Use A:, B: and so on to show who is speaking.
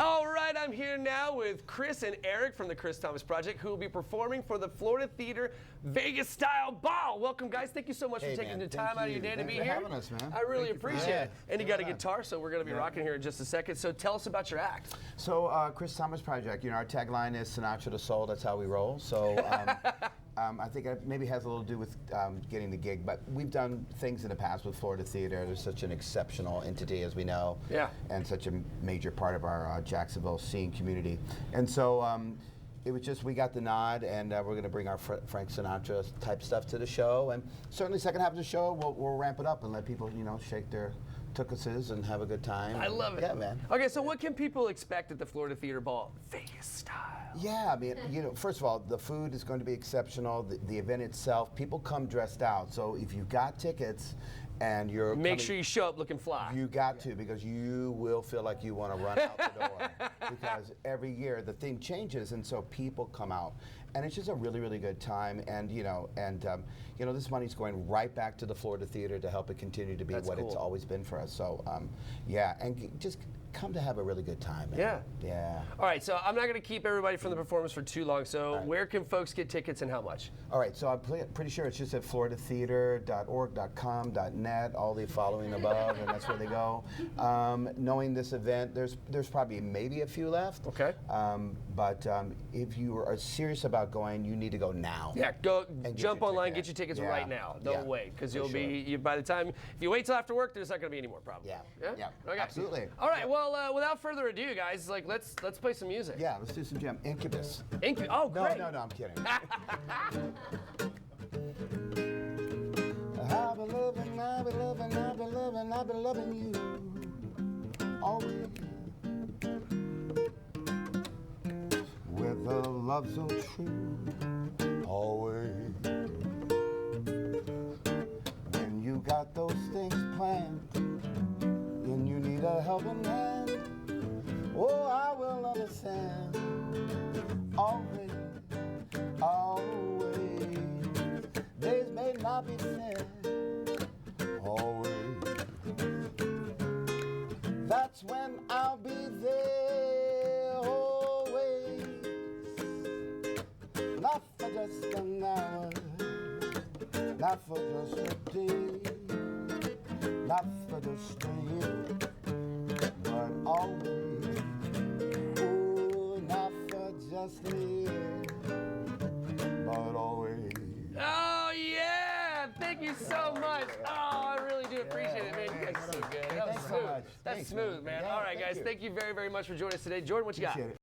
A: All right, I'm here now with Chris and Eric from the Chris Thomas Project, who will be performing for the Florida Theater Vegas Style Ball. Welcome, guys. Thank you so much for taking the time out of your day to be here.
B: Thanks for having us, man.
A: I really appreciate it. And you got a guitar, so we're going to be rocking here in just a second. So tell us about your act.
B: So, Chris Thomas Project, our tagline is Sinatra to Soul, that's how we roll. So, I think it maybe has a little to do with getting the gig, but we've done things in the past with Florida Theater. There's such an exceptional entity, as we know, and such a major part of our Jacksonville scene community. And so it was just, we got the nod, and we're going to bring our Frank Sinatra type stuff to the show. And certainly second half of the show, we'll ramp it up and let people, shake their tuchuses and have a good time.
A: I love it.
B: Yeah, man.
A: Okay, so what can people expect at the Florida Theater Ball? Vegas style.
B: Yeah, I mean, first of all, the food is going to be exceptional. The event itself, people come dressed out. So if you got tickets and you're
A: Make sure you show up looking fly.
B: You got to, because you will feel like you want to run out the door. Because every year the theme changes, and so people come out. And it's just a really, really good time. And, this money's going right back to the Florida Theater to help it continue to be what it's always been for us. So, yeah, and just come to have a really good time, man.
A: Yeah.
B: Yeah.
A: All right, so I'm not going to keep everybody from the performance for too long, so where can folks get tickets and how much?
B: All right, so I'm pretty sure it's just at floridatheater.org.com.net, all the following above, and that's where they go. Knowing this event, there's probably maybe a few left.
A: Okay.
B: But if you are serious about going, you need to go now.
A: Yeah, go jump online, get your tickets right now. Don't wait, because you'll be, by the time, if you wait till after work, there's not going to be any more problems.
B: Yeah, okay. Absolutely.
A: All right, well, without further ado, guys, let's play some music.
B: Yeah, let's do some jam. Incubus.
A: Incubus. Oh, great.
B: No, I'm kidding. I've been loving you always, with a love so true, always. When you got those things planned, then you need a helping hand. Oh, I will understand. Always, always. Days may not be fair. Always. That's when I'll be there. Always. Not for just an hour. Not for just a day. Not for just a year. But always. Oh, not for just a year. But always.
A: Oh, yeah! Thank you so much. Oh, I really do appreciate it, man. You guys are so good. That was smooth. That's smooth, man. All right, guys. Thank you very, very much for joining us today. Jordan, what you got?